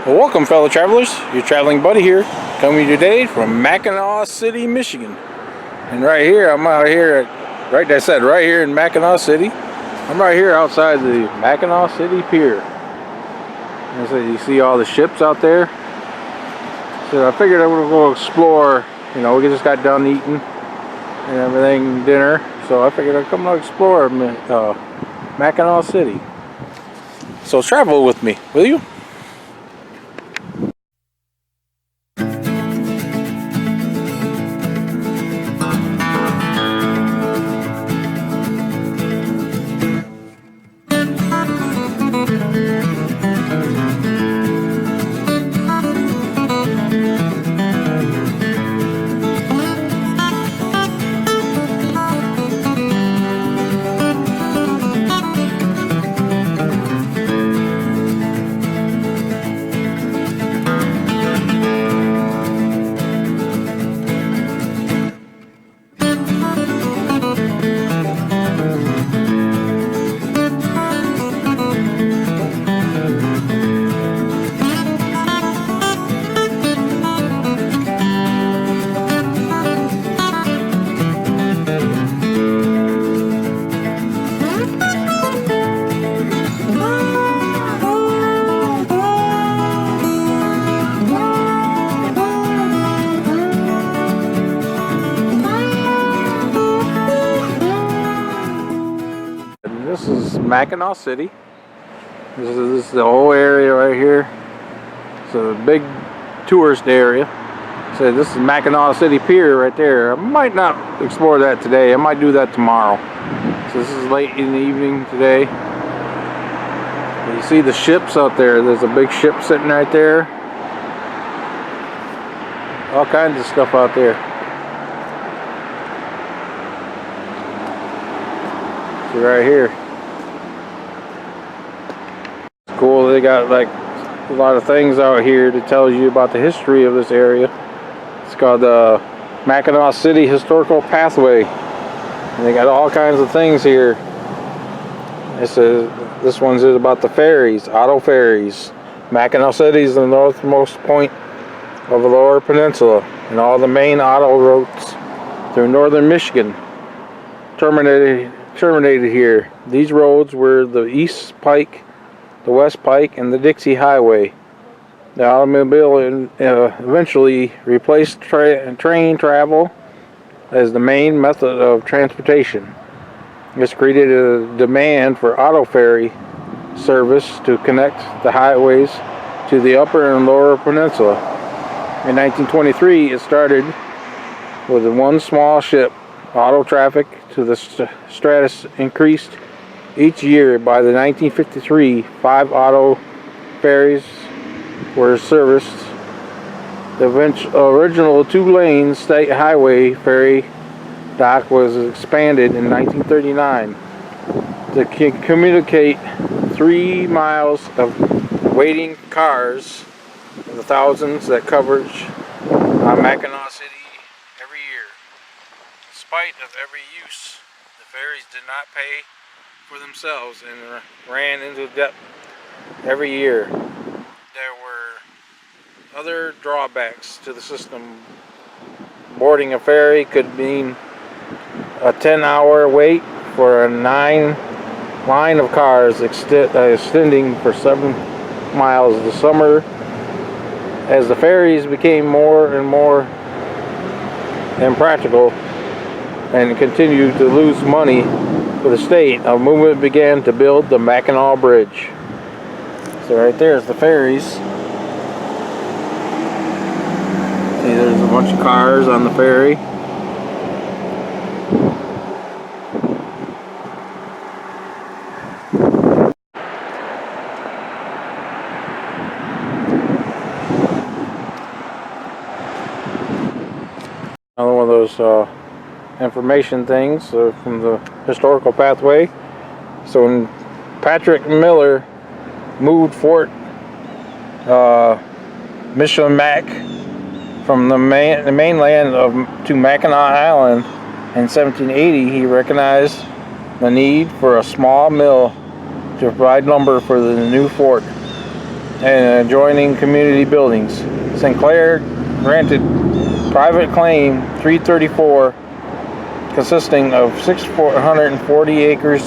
Well, welcome, fellow travelers. Your traveling buddy here, coming today from Mackinaw City, Michigan. And right here, I'm out here at, right here in Mackinaw City. I'm right here outside the Mackinaw City Pier. And so you see all the ships out there. So I figured I would go explore. You know, we just got done eating and everything, dinner. So I figured I'd come and explore Mackinaw City. So travel with me, will you? This is Mackinaw City. This is the whole area right here. It's a big tourist area. So this is Mackinaw City Pier right there. I might not explore that today. I might do that tomorrow. So this is late in the evening today. You see the ships out there. There's a big ship sitting right there. All kinds of stuff out there. See right here. Cool, they got like a lot of things out here to tell you about the history of this area. It's called the Mackinaw City Historical Pathway, and they got all kinds of things here. This one's about the ferries, auto ferries. Mackinaw City is the northmost point of the Lower Peninsula, and all the main auto routes through northern Michigan terminated here. These roads were the East Pike, the West Pike, and the Dixie Highway. The automobile eventually replaced train travel as the main method of transportation. This created a demand for auto ferry service to connect the highways to the upper and lower peninsula. In 1923, it started with one small ship. Auto traffic to the Stratus increased each year. By the 1953, 5 auto ferries were serviced. The original 2-lane state highway ferry dock was expanded in 1939 to communicate 3 miles of waiting cars and the thousands that coverage Mackinaw City every year. In spite of every use, the ferries did not pay for themselves and ran into debt every year. There were other drawbacks to the system. Boarding a ferry could mean a 10-hour wait for a 9-line of cars extending for 7 miles. The summer, as the ferries became more and more impractical and continued to lose money for the state, a movement began to build the Mackinaw Bridge. So right there's the ferries. See, there's a bunch of cars on the ferry. Another one of those information things from the historical pathway. So when Patrick Miller moved Fort Michilimack from the mainland to Mackinac Island in 1780, he recognized the need for a small mill to provide lumber for the new fort. and adjoining community buildings. Sinclair granted private claim 334, consisting of 640 acres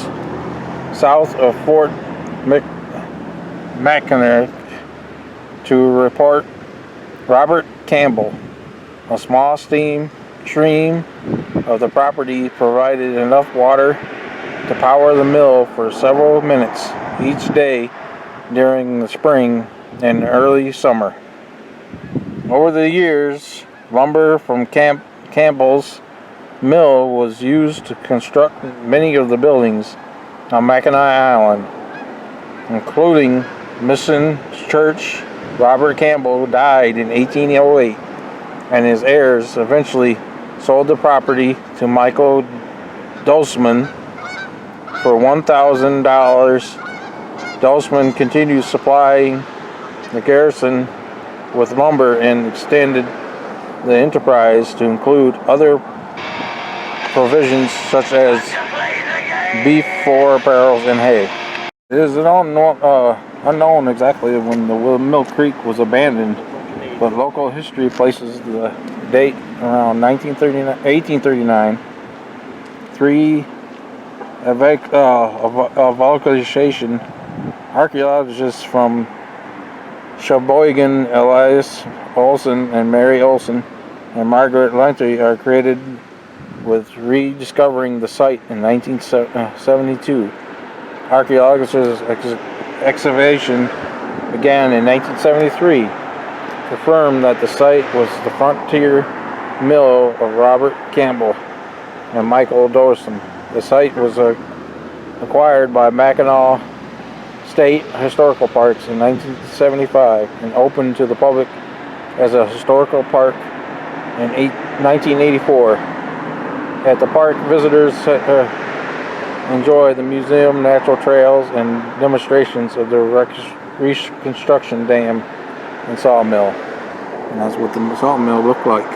south of Fort Mackinaw, to report Robert Campbell. A small stream of the property provided enough water to power the mill for several minutes each day during the spring and early summer. Over the years, lumber from Campbell's mill was used to construct many of the buildings on Mackinac Island, including Mission Church. Robert Campbell died in 1808, and his heirs eventually sold the property to Michael Dosman for $1,000. Dosman continued supplying the garrison with lumber and extended the enterprise to include other provisions such as beef, 4 barrels, and hay. It is unknown exactly when the Mill Creek was abandoned, but local history places the date around 1839. Three evacuation archaeologists from Sheboygan, Elias Olson and Mary Olson and Margaret Lentry are credited with rediscovering the site in 1972. Archaeologists' excavation began in 1973, confirmed that the site was the frontier mill of Robert Campbell and Michael Dorson. The site was acquired by Mackinaw State Historical Parks in 1975 and opened to the public as a historical park in 1984. At the park, visitors enjoy the museum, natural trails, and demonstrations of the reconstruction dam and sawmill. And that's what the sawmill looked like.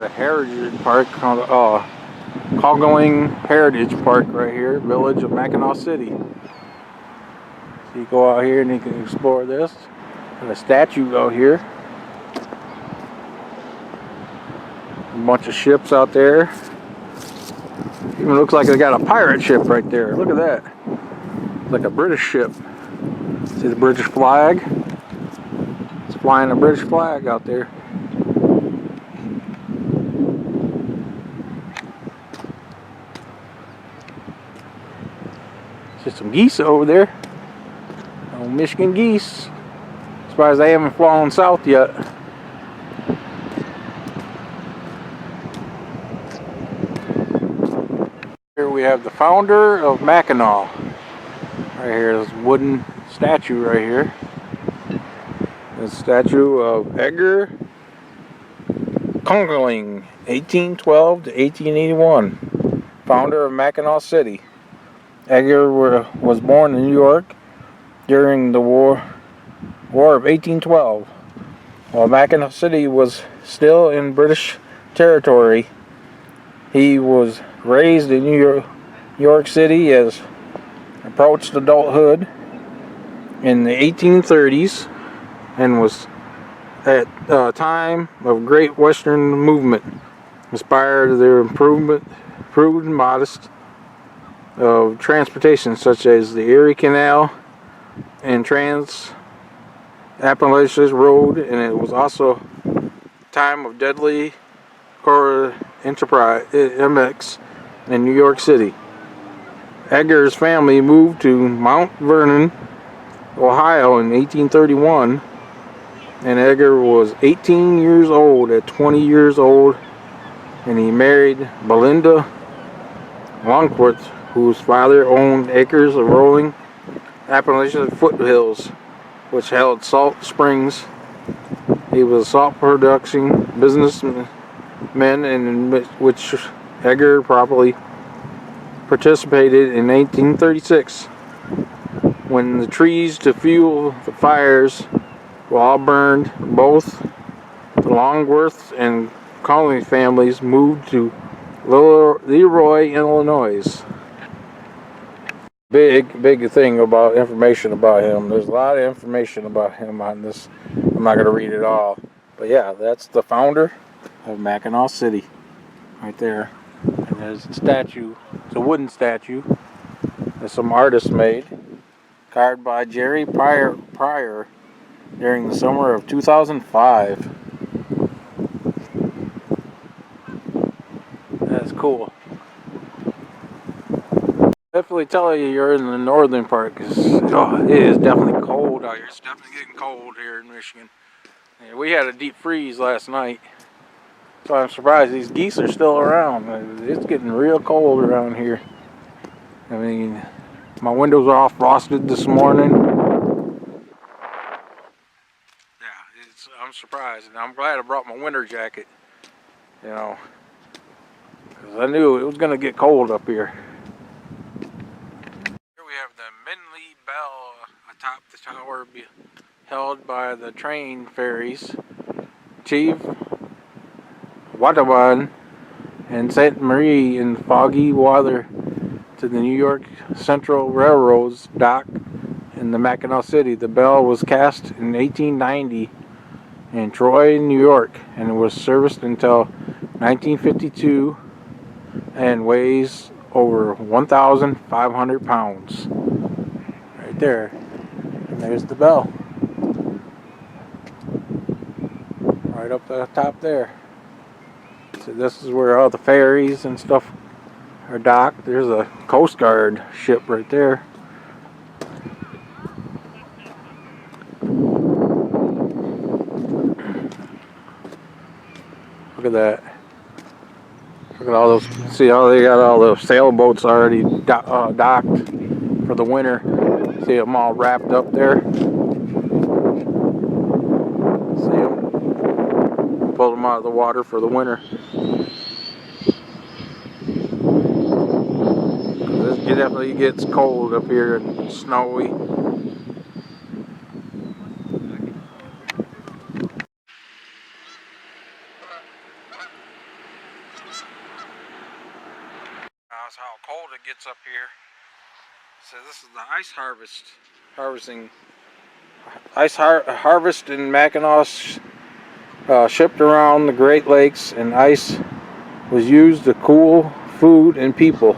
The Heritage Park, Coggling Heritage Park right here, village of Mackinaw City. So you go out here and you can explore this. And a statue out here. A bunch of ships out there. Even looks like they got a pirate ship right there. Look at that. It's like a British ship. See the British flag? It's flying a British flag out there. Just some geese over there. Oh, Michigan geese. Surprised they haven't flown south yet. Here we have the founder of Mackinaw. Right here, this wooden statue right here. The statue of Edgar Conkling, 1812 to 1881. Founder of Mackinaw City. Edgar was born in New York during the War of 1812. While Mackinaw City was still in British territory, he was raised in New York City as approached adulthood in the 1830s and was at a time of great Western movement, inspired the improved modest of transportation such as the Erie Canal and Trans-Appalachian Road, and it was also a time of deadly car enterprise MX in New York City. Edgar's family moved to Mount Vernon, Ohio in 1831, and Edgar was 18 years old at 20 years old, and he married Belinda Longworth, whose father owned acres of rolling Appalachian foothills, which held salt springs. He was a salt production businessman, in which Edgar probably participated in 1836, when the trees to fuel the fires were all burned. Both the Longworth and Conley families moved to Leroy, Illinois. big thing about information about him. There's a lot of information about him on this. I'm not going to read it all. But yeah, that's the founder of Mackinaw City. Right there. And there's a statue. It's a wooden statue that some artist made. Carved by Jerry Pryor during the summer of 2005. That's cool. Definitely tell you you're in the northern part because it is definitely cold out here. It's definitely getting cold here in Michigan. And we had a deep freeze last night, so I'm surprised these geese are still around. It's getting real cold around here. I mean, my windows are all frosted this morning. Yeah, I'm surprised, and I'm glad I brought my winter jacket. You know, because I knew it was going to get cold up here. We have the Minley Bell atop the tower, held by the train ferries Chief, Waterman, and St. Marie in foggy weather to the New York Central Railroad's dock in the Mackinaw City. The bell was cast in 1890 in Troy, New York, and it was serviced until 1952 and weighs over 1,500 pounds. Right there. And there's the bell. Right up the top there. So this is where all the ferries and stuff are docked. There's a Coast Guard ship right there. Look at that. Look at all those. See how they got all the sailboats already docked for the winter. See them all wrapped up there. See them? Pulled them out of the water for the winter. It definitely gets cold up here and snowy. That's how cold it gets up here. So this is the ice harvesting. Harvest in Mackinaw, shipped around the Great Lakes, and ice was used to cool food and people.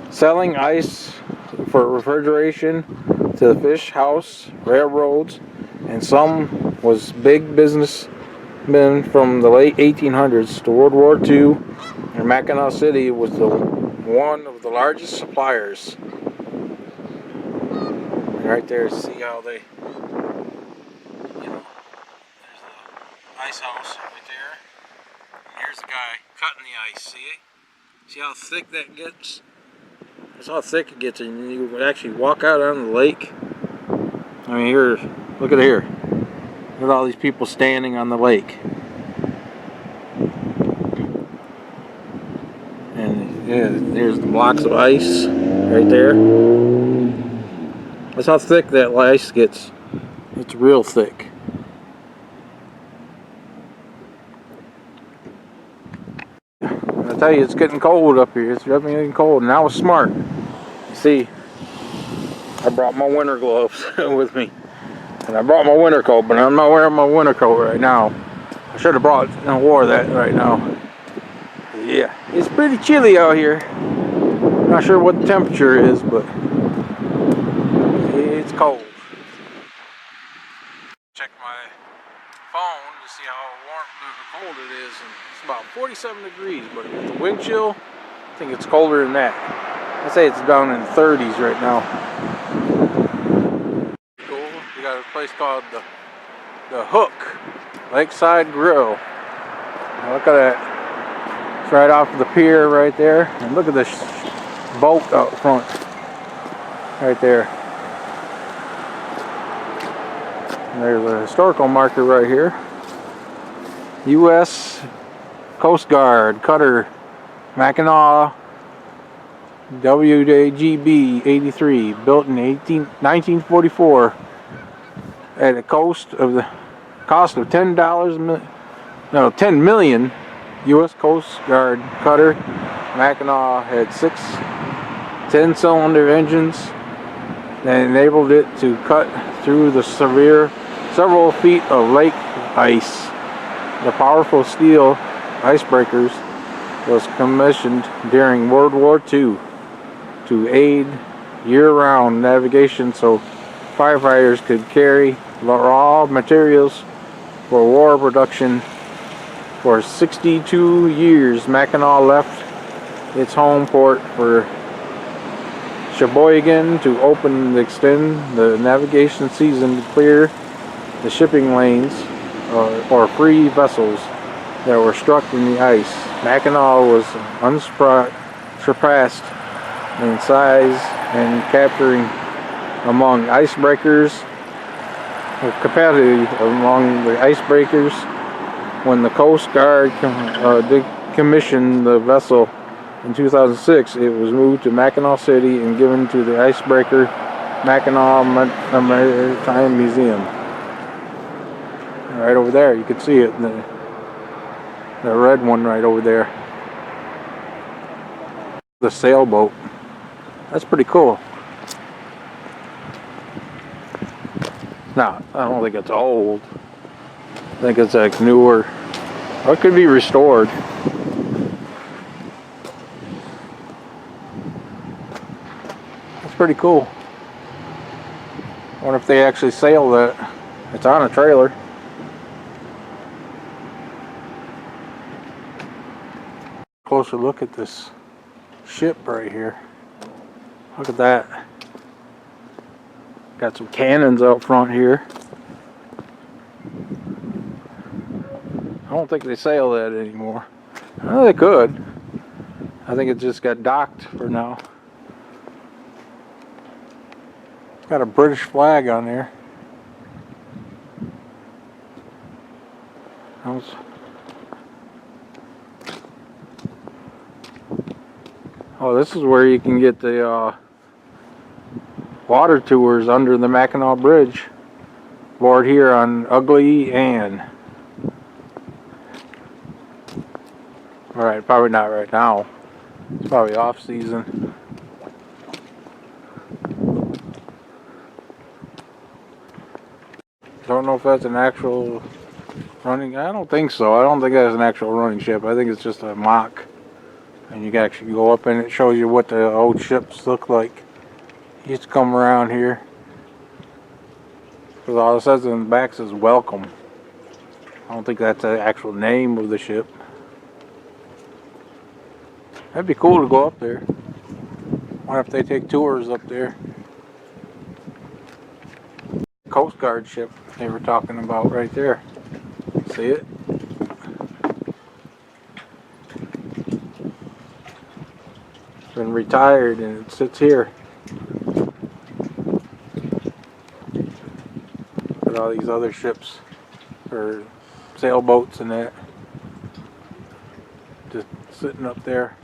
Selling ice for refrigeration to the fish house, railroads, and some was big businessmen from the late 1800s to World War II, and Mackinaw City was one of the largest suppliers. Right there, see how they, there's the ice house right there. And here's the guy cutting the ice, see it? See how thick that gets? That's how thick it gets, and you would actually walk out on the lake. I mean, here, look at here. Look at all these people standing on the lake. And yeah, there's the blocks of ice right there. That's how thick that ice gets. It's real thick. I tell you, it's getting cold up here. It's definitely getting cold, and I was smart. You see, I brought my winter gloves with me, and I brought my winter coat, but I'm not wearing my winter coat right now. I should have brought and wore that right now. Yeah, it's pretty chilly out here. Not sure what the temperature is, but it's cold. Check my phone to see how warm or cold it is, and it's about 47 degrees, but with the wind chill, I think it's colder than that. I'd say it's down in the 30s right now. Cool. We got a place called the Hook Lakeside Grill. Now look at that. It's right off of the pier right there, and look at this boat out front right there. And there's a historical marker right here. U.S. Coast Guard Cutter Mackinaw WJGB 83, built in 1944 at a cost of $10 million. U.S. Coast Guard Cutter Mackinaw had 6 10-cylinder engines that enabled it to cut through the several feet of lake ice. The powerful steel icebreakers was commissioned during World War II to aid year-round navigation so firefighters could carry raw materials for war production. For 62 years, Mackinaw left its home port for Sheboygan to open and extend the navigation season to clear the shipping lanes or free vessels that were struck in the ice. Mackinaw was unsurpassed in size and capturing among icebreakers, capacity among the icebreakers. When the Coast Guard decommissioned the vessel in 2006, it was moved to Mackinaw City and given to the icebreaker Mackinaw Maritime Museum. Right over there, you can see it, the red one right over there. The sailboat. That's pretty cool. Now, I don't think it's old. I think it's like newer. Or it could be restored. That's pretty cool. I wonder if they actually sail that. It's on a trailer. Closer look at this ship right here. Look at that. Got some cannons out front here. I don't think they sail that anymore. Well, they could. I think it just got docked for now. It's got a British flag on there. Oh, this is where you can get the water tours under the Mackinaw Bridge. Board here on Ugly Ann. Alright, probably not right now. It's probably off season. Don't know if that's an actual running. I don't think so. I don't think that's an actual running ship. I think it's just a mock. And you can actually go up and it shows you what the old ships look like. You used to come around here. Because all it says in the back says welcome. I don't think that's the actual name of the ship. That'd be cool to go up there. Wonder if they take tours up there. Coast Guard ship they were talking about right there. See it? It's been retired and it sits here. With all these other ships or sailboats and that. Just sitting up there.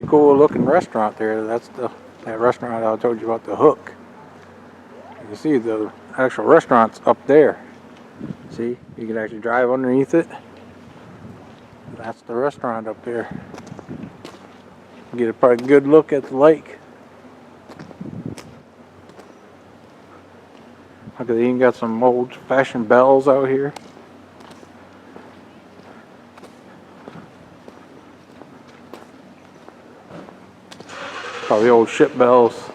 Cool looking restaurant there. That's that restaurant I told you about, the Hook. You see the actual restaurant's up there. See, you can actually drive underneath it. That's the restaurant up there. Get a pretty good look at the lake. Look at, they even got some old-fashioned bells out here. Probably old ship bells.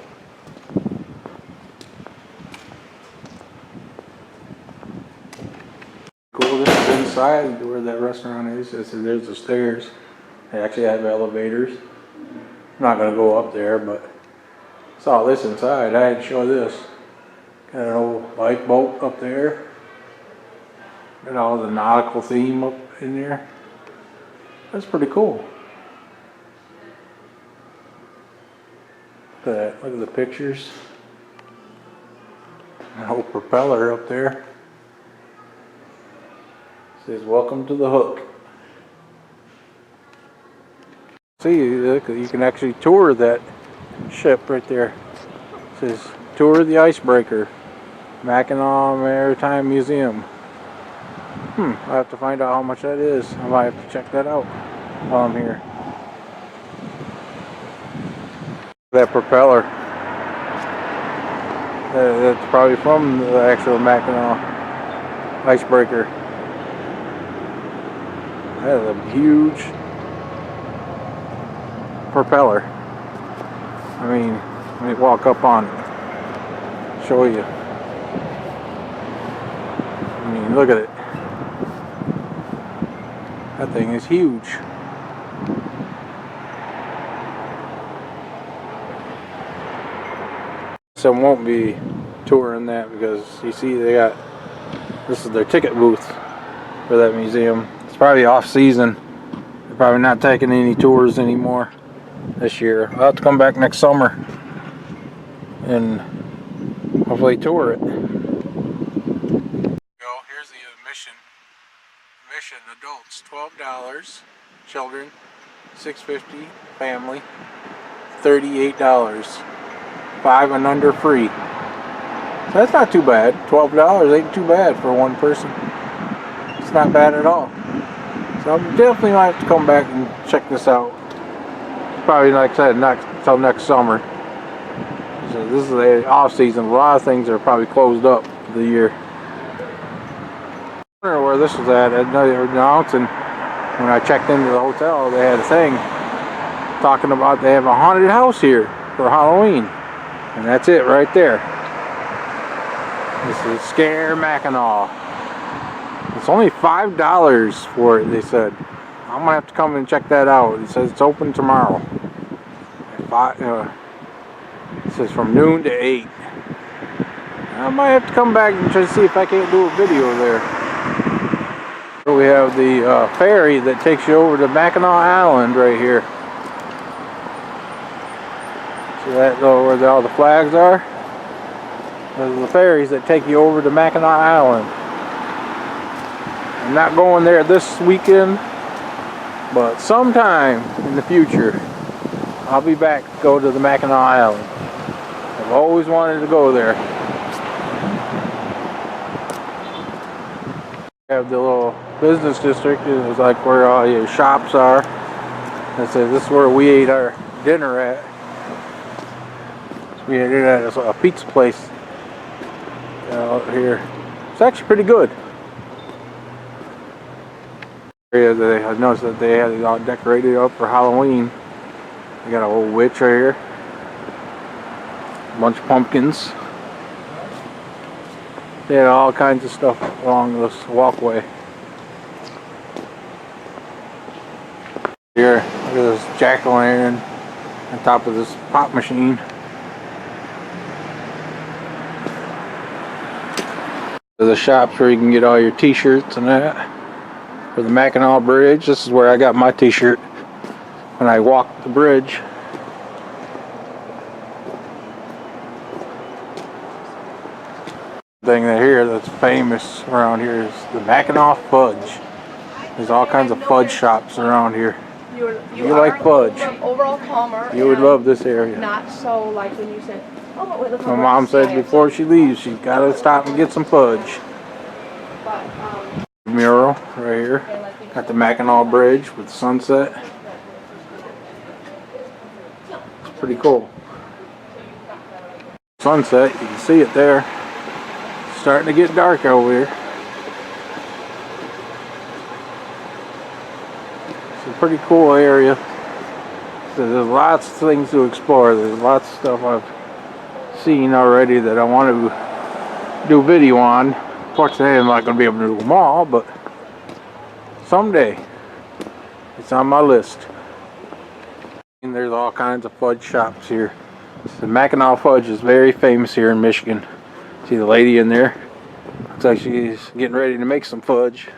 Cool, this is inside where that restaurant is. There's the stairs. They actually have elevators. I'm not going to go up there, but saw this inside. I had to show this. Got an old lifeboat up there. Got all the nautical theme up in there. That's pretty cool. Look at that. Look at the pictures. An old propeller up there. It says, welcome to the Hook. See, look, you can actually tour that ship right there. It says, tour the icebreaker. Mackinaw Maritime Museum. I have to find out how much that is. I might have to check that out while I'm here. That propeller. That's probably from the actual Mackinaw icebreaker. That is a huge propeller. I mean, let me walk up on it. Show you. I mean, look at it. That thing is huge. So won't be touring that because you see they got, this is their ticket booth for that museum. It's probably off season. They're probably not taking any tours anymore this year. I'll have to come back next summer and hopefully tour it. Here's the admission. Admission adults $12, children $6.50, family $38. 5 and under free. So that's not too bad. $12 ain't too bad for one person. It's not bad at all. So I'm definitely gonna have to come back and check this out. Probably, like I said, not until next summer. So this is the off season. A lot of things are probably closed up for the year. I wonder where this was at. They were announcing when I checked into the hotel, they had a thing talking about they have a haunted house here for Halloween. And that's it right there. This is Scare Mackinaw. It's only $5 for it, they said. I'm gonna have to come and check that out. It says it's open tomorrow. It says from noon to 8. I might have to come back and try to see if I can't do a video there. We have the ferry that takes you over to Mackinac Island right here. See that where all the flags are? Those are the ferries that take you over to Mackinac Island. I'm not going there this weekend, but sometime in the future I'll be back to go to the Mackinac Island. I've always wanted to go there. We have the little business district. It's like where all your shops are. This is where we ate our dinner at. We ate at a pizza place out here. It's actually pretty good. I noticed that they had it all decorated up for Halloween. They got a old witch right here. A bunch of pumpkins. They had all kinds of stuff along this walkway. Here, look at this jack-o'-lantern on top of this pop machine. There's the shops where you can get all your t-shirts and that. For the Mackinac Bridge, this is where I got my t-shirt when I walked the bridge. Thing that here that's famous around here is the Mackinac fudge. There's all kinds of fudge shops around here. You like fudge. Overall calmer. You would love this area. Not so like when you said, oh, wait, my mom said before she leaves, she's got to stop and get some fudge. Mural right here at the Mackinac Bridge with sunset. It's pretty cool. Sunset, you can see it there. It's starting to get dark over here. It's a pretty cool area. So there's lots of things to explore. There's lots of stuff I've seen already that I want to do a video on. Unfortunately, I'm not going to be able to do them all, but someday it's on my list. And there's all kinds of fudge shops here. The Mackinac fudge is very famous here in Michigan. See the lady in there? Looks like she's getting ready to make some fudge.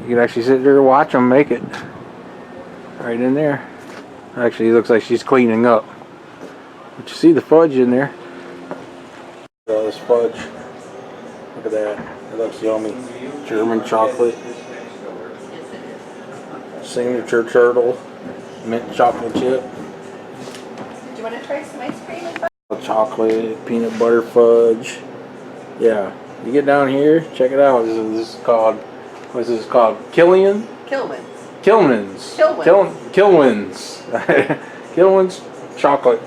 You can actually sit there and watch them make it. Right in there. Actually, it looks like she's cleaning up. But you see the fudge in there. All this fudge. Look at that. It looks yummy. German chocolate. Signature turtle. Mint chocolate chip. Do you want to try some ice cream? Chocolate, peanut butter fudge. Yeah. You get down here, check it out. This is called, what's this called? Killian's? Kilwins. Kilman's. Kilwins. Kilwins. Kilwins chocolate.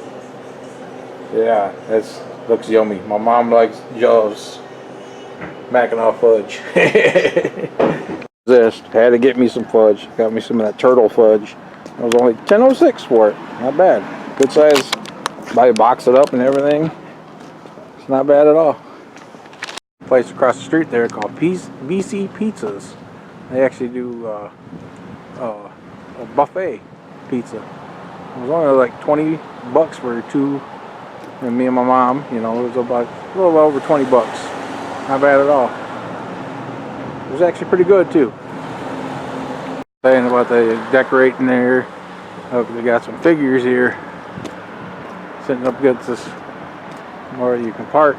Yeah, that's looks yummy. My mom likes Joe's Mackinaw fudge. This had to get me some fudge. Got me some of that turtle fudge. It was only $10.06 for it. Not bad. Good size. Box it up and everything. It's not bad at all. Place across the street there called BC Pizzas. They actually do a buffet pizza. It was only like $20 for two, and me and my mom. You know, it was about a little over $20. Not bad at all. It was actually pretty good too. Saying about the decorating there. Look, they got some figures here sitting up against this where you can park.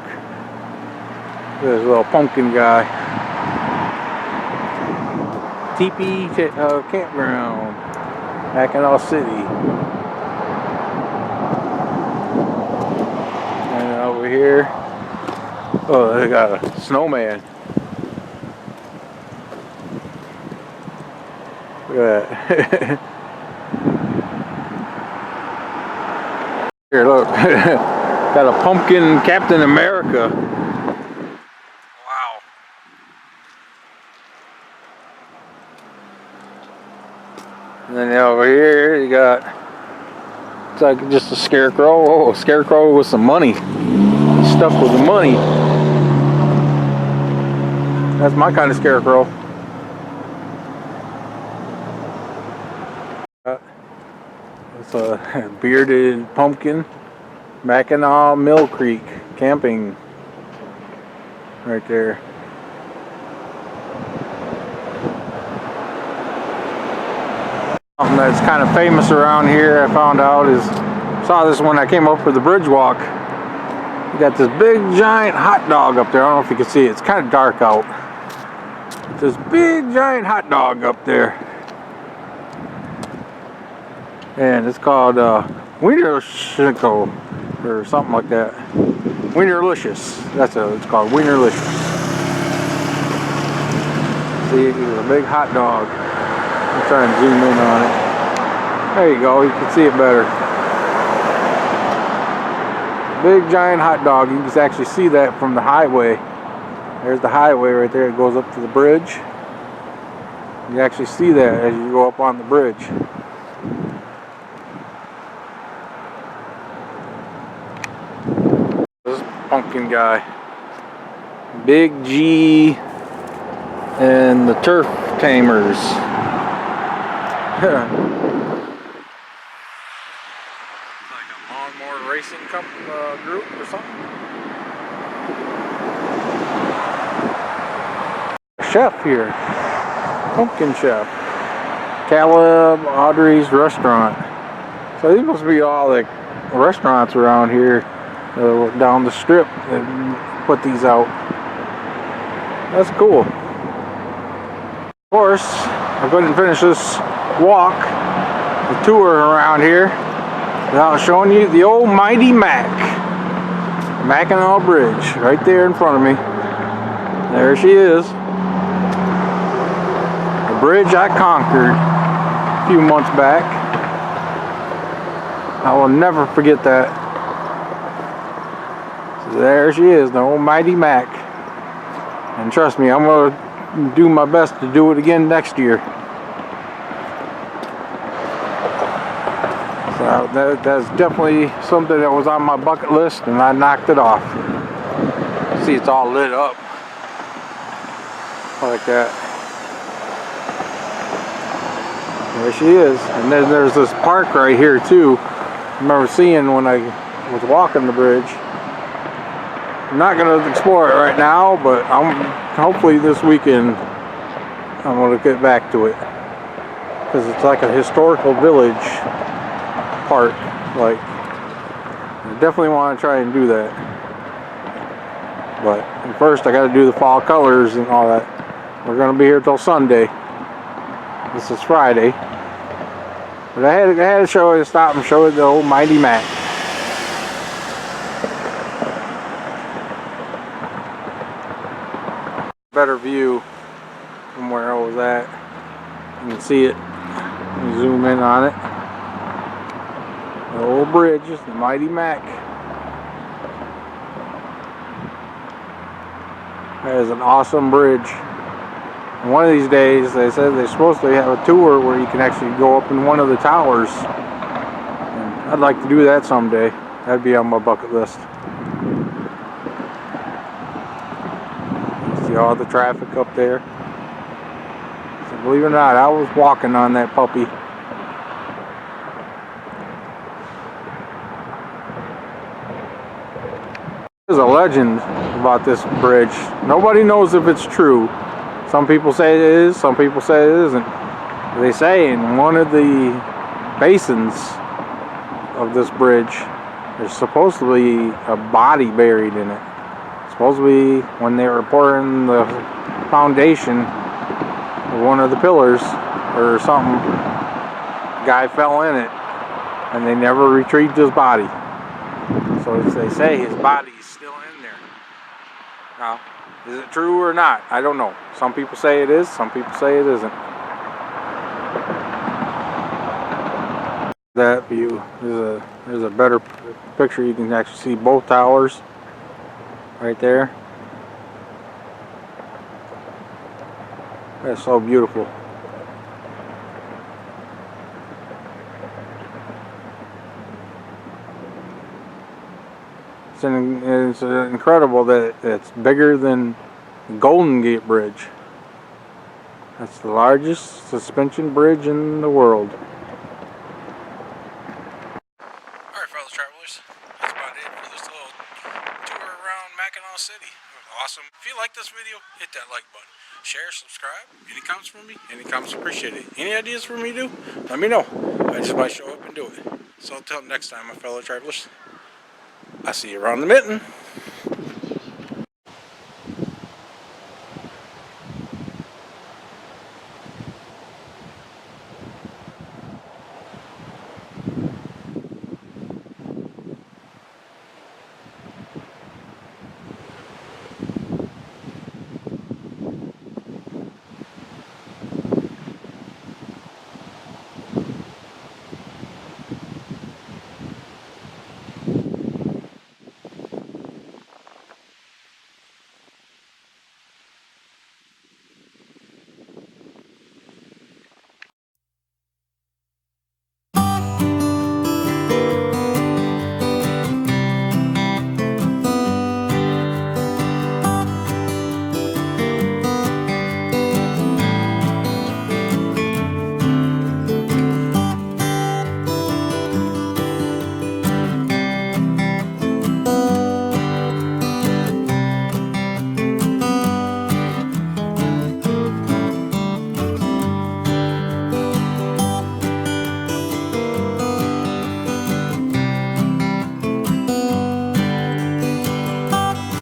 There's a little pumpkin guy. Teepee campground, Mackinaw City. And over here, oh, they got a snowman. Look at that. Here, look. Got a pumpkin Captain America. Wow. And then over here, you got, it's like just a scarecrow. Oh, a scarecrow with some money. Stuffed with the money. That's my kind of scarecrow. It's a bearded pumpkin. Mackinaw Mill Creek camping right there. Something that's kind of famous around here, I found out, is, saw this when I came up for the bridge walk. You got this big giant hot dog up there. I don't know if you can see it. It's kind of dark out. This big giant hot dog up there. And it's called Wienerschnitzel or something like that. Wienerlicious. That's what it's called. Wienerlicious. See, it's a big hot dog. I'm trying to zoom in on it. There you go. You can see it better. Big giant hot dog. You can actually see that from the highway. There's the highway right there. It goes up to the bridge. You actually see that as you go up on the bridge. Pumpkin guy, Big G, and the Turf Tamers. Like a lawnmower racing group or something. Chef here, pumpkin chef, Caleb Audrey's restaurant. So these must be all the restaurants around here. Down the strip and put these out. That's cool. Of course, I couldn't finish this walk, the tour around here, without showing you the old Mighty Mac. Mackinaw Bridge, right there in front of me. There she is. The bridge I conquered a few months back. I will never forget that. There she is, the old Mighty Mac. And trust me, I'm going to do my best to do it again next year. So that's definitely something that was on my bucket list, and I knocked it off. See, it's all lit up like that. There she is. And then there's this park right here too. I remember seeing when I was walking the bridge. I'm not going to explore it right now, but hopefully this weekend I'm going to get back to it, because it's like a historical village park. Like, I definitely want to try and do that. But first I got to do the fall colors and all that. We're going to be here till Sunday. This is Friday. But I had to show you, stop and show you the old Mighty Mac. Better view from where I was at. You can see it. You zoom in on it. The old bridge is the Mighty Mac. That is an awesome bridge. And one of these days, they said they're supposed to have a tour where you can actually go up in one of the towers. And I'd like to do that someday. That'd be on my bucket list. See all the traffic up there. So believe it or not, I was walking on that puppy. There's a legend about this bridge. Nobody knows if it's true. Some people say it is, some people say it isn't. They say in one of the basins of this bridge, there's supposed to be a body buried in it. Supposedly, when they were pouring the foundation of one of the pillars or something, a guy fell in it, and they never retrieved his body. So as they say, his body is still in there. Now, is it true or not? I don't know. Some people say it is, some people say it isn't. That view, there's a better picture. You can actually see both towers right there. That's so beautiful. It's incredible that it's bigger than the Golden Gate Bridge. That's the largest suspension bridge in the world. Alright, fellow travelers, that's about it for this little tour around Mackinaw City. It was awesome. If you like this video, hit that like button. Share, subscribe. Any comments from me? Any comments appreciated. Any ideas for me to do? Let me know. I just might show up and do it. So until next time, my fellow travelers, I'll see you around the mitten.